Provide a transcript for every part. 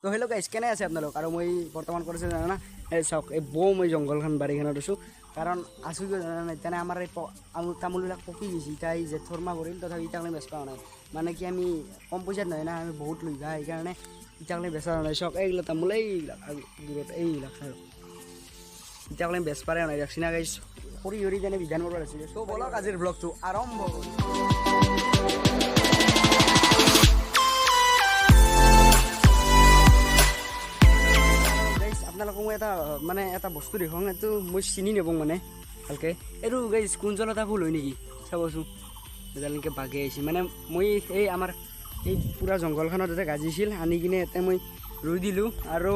তো hello' guys কেনে আছে আপোনালোক আৰু মই বৰ্তমান কৰিছোঁ জানা এই চাওক এই বৌ মই জংঘলখন বাৰীখনত আছোঁ কাৰণ আছোঁ কিয় জানা নাই তেনে আমাৰ এই তামোলবিলাক পকি গৈছে এতিয়া এই জেঠৰ মাহ পৰিল তথাপি ইটাকলৈ বেচা হোৱা নাই মানে কি আমি কম পইচাত নহয় না আমি বহুত লৈ যায় সেইকাৰণে ইটাকলৈ বেচা হোৱা নাই চাওক এইবিলাক তামোল এইবিলাক দূৰত এইবিলাক আৰু ইটাকলৈ বেচ পাৰে নাই চিনা গাইজ সৰি সৰি তেনে বিধান কৰিব আছিলে ত' বলক আজিৰ ব্লগটো আৰম্ভ কৰোঁ। আপোনালোকক মই এটা বস্তু দেখুৱাওঁ এইটো মই চিনি নাপাওঁ মানে ভালকৈ এইটো গাইজ কুঞ্জলতা ফুল হয় নেকি চাবচোন এডালকৈ বাঘে আহিছে মানে মই এই আমাৰ এই পূৰা জংঘলখনত এটা গাজিছিল আনি কিনে ইয়াতে মই ৰুই দিলোঁ আৰু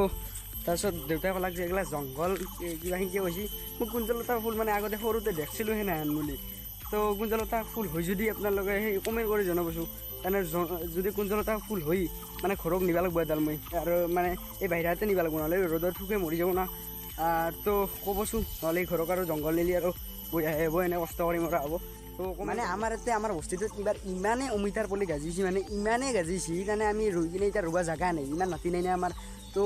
তাৰপিছত দেউতাই ক'লাক যে এইগিলা জংঘল কিবা সিংকে কৈছে মই কুঞ্জলতা ফুল মানে আগতে সৰুতে দেখিছিলোঁ সেনেহেন বুলি তো কুঞ্জলতা ফুল হৈ যদি আপোনালোকে সেই কমেণ্ট কৰি জনাবচোন তেনে যদি কুঞ্জলতা ফুল হৈ মানে ঘৰক নিব লাগিব এডাল মই আৰু মানে এই বাহিৰতে নিব লাগিব নহ'লে ৰ'দত শুকে মৰি যাব না তো ক'বচোন নহ'লে ঘৰক আৰু জংঘল নিলি আৰু বৈ আহিব এনে কষ্ট কৰি মৰা হ'ব তো মানে আমাৰ ইয়াতে আমাৰ বস্তুটোত এইবাৰ ইমানেই অমিতাৰ পুলি গাজিছে মানে ইমানেই গাজিছে মানে আমি ৰুই কিনে এতিয়া ৰুব জেগা নাই ইমান মাটি নাই নে আমাৰ তো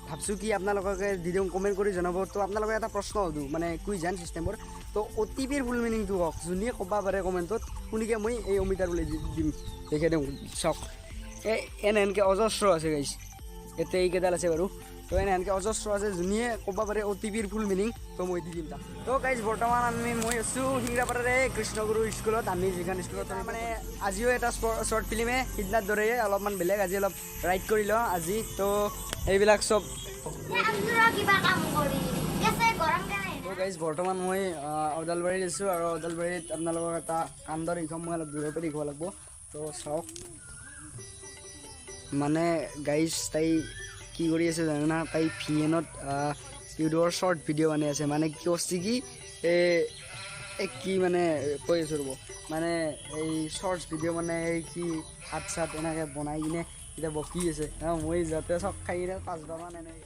ভাবছোঁ কি আপোনালোকে দি দিওঁ কমেণ্ট কৰি জনাব তো আপোনালোকে এটা প্ৰশ্ন সুধোঁ মানে কুইজন চিষ্টেমৰ তো অতিপিৰ ফুল মিনিংটো কওক যোনে ক'ব পাৰে কমেণ্টত শুনিকে মই এই অমিতাৰ পুলি দিম দেখে দিওঁ চাওক এনেকৈ অজস্ৰ আছে গাইছ ইয়াতে এইকেইডাল আছে বাৰু তো এনেকৈ অজস্ৰ আছে যোনে ক'ব পাৰে অতিপিৰ ফুল মিনিং তো মই দি দিম তাক তো গাইজ বৰ্তমান মই আছোঁ সিংৰাপাৰাৰে কৃষ্ণগুৰু স্কুলত আমি যিখন স্কুলত মানে আজিও এটা শ্বৰ্ট ফিল্মে সিদিনাৰ দৰে অলপমান বেলেগ আজি অলপ ৰাইড কৰি লওঁ আজি তো এইবিলাক চব তো গাইজ বৰ্তমান মই ওদালবাৰীত আছোঁ আৰু ওদালবাৰীত আপোনালোকক এটা কান্দৰ দেখুৱাম মই অলপ দূৰৰ পৰা দেখুৱাব লাগিব তো চাওক মানে গাইজ তাই কি কৰি আছে জানে না তাই ভিএনত ইউটিউবৰ শ্বৰ্ট ভিডিঅ' বনাই আছে মানে কি কৈছে কি কি মানে কৈ আছোঁ ৰ'ব মানে এই শ্বৰ্টছ ভিডিঅ' মানে এই কি হাত চাত এনেকৈ বনাই কিনে এতিয়া বকি আছে মই যাতে চব খাই কিনে 5বাৰমান এনেকৈ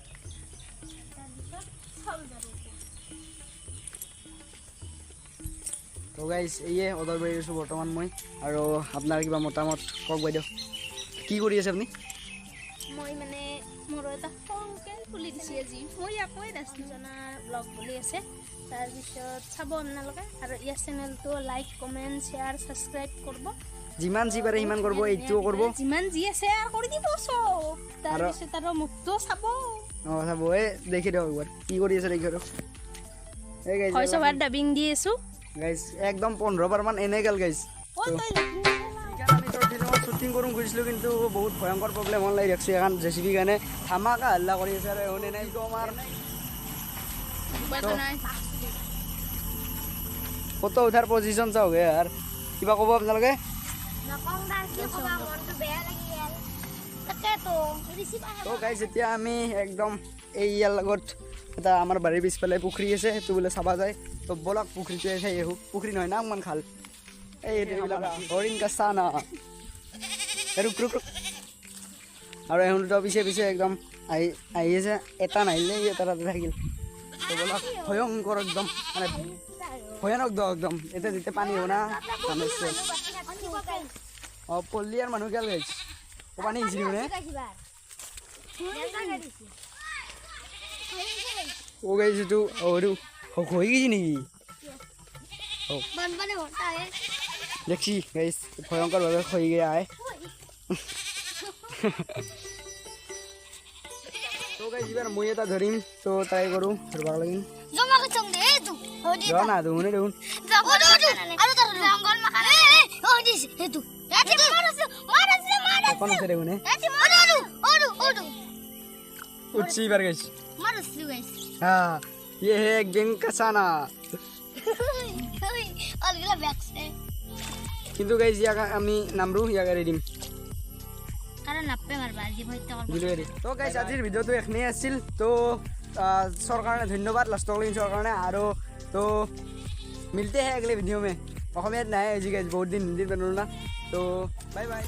তো গাইজ এইয়ে ওদালবাৰীত আছোঁ বৰ্তমান মই আৰু আপোনাৰ কিবা মতামত কওক বাইদেউ কি কৰি আছে আপুনি মই মানে মোৰ এটা সৰুকৈ খুলি দিছে আজি মই আকৌ ৰাজনীজনা ব্লগ বুলি আছে তাৰপিছত চাব আপোনালোকে আৰু ইয়াৰ চেনেলটো লাইক কমেণ্ট শ্বেয়াৰ ছাবস্ক্ৰাইব কৰিব যিমান যি পাৰে সিমান কৰিব এইটোও কৰিব যিমান যি আছে আৰু কৰি দিব চব তাৰপিছত আৰু মুখটো চাব চাব এই দেখি দিয়ক একবাৰ কি কৰি আছে দেখি দিয়ক এই গাইজ ভইচ অভাৰ ডাবিং দি আছোঁ গাইজ একদম 15বাৰমান এনে গ'ল গাইজ শ্বুটিং কৰোঁ খুজিছিলোঁ কিন্তু বহুত ভয়ংকৰ প্ৰব্লেম হ'ল নাই দেখছোঁ এখন জেচিবিৰ কাৰণে ধামাকা হাল্লা কৰি আছে আৰু শুনে নাই আমাৰ ফটো উঠাৰ পজিশ্যন চাওক আৰু কিবা ক'ব আপোনালোকে তো গাইজ এতিয়া আমি একদম এই ইয়াৰ লগত এটা আমাৰ বাৰীৰ পিছফালে পুখুৰী আছে সেইটো বোলে চাবা যায় তো ব'লক পুখুৰীটোৱে চাই আহোঁ পুখুৰী নহয় না অকণমান খাল এইবিলাক হৰিণ কাছা না ৰুক ৰুক আৰু এখনটো পিছে পিছে একদম আহি আছে এটা নাহিলে এটা তাতে থাকিল তো ব'লক ভয়ংকৰ একদম মানে ভয়ানক দ একদম এতিয়া যেতিয়া পানী হ'ব না অঁ পল্লী আৰু মানুহ গেল গাইছ পানী আহিছিল মানে ও গাইছ এইটো আৰু হৈ গৈছে নেকি দেখছি গাইছ ভয়ংকৰভাৱে হৈ গৈ আহে তো গাইছ এইবাৰ মই এটা ধৰিম তো ট্ৰাই কৰোঁ ধৰিব লাগিম না দেখোনে দেখোন অকণ আছে দেখোনে উঠছি এইবাৰ গাইছ হ্যাঁ ये है गैंग कसाना কিন্তু গাইজ ইয়াক আমি নামৰো ইয়াক এৰি দিম তো গাইজ আজিৰ ভিডিঅ'টো এখনেই আছিল তো চৰকাৰে ধন্যবাদ লাষ্টলৈকে চৰকাৰে আৰু তো মিলতে হে আগলে ভিডিঅ' মে অসমীয়াত নাই আজি গাইজ বহুত দিন হিন্দীত বনালো না তো বাই বাই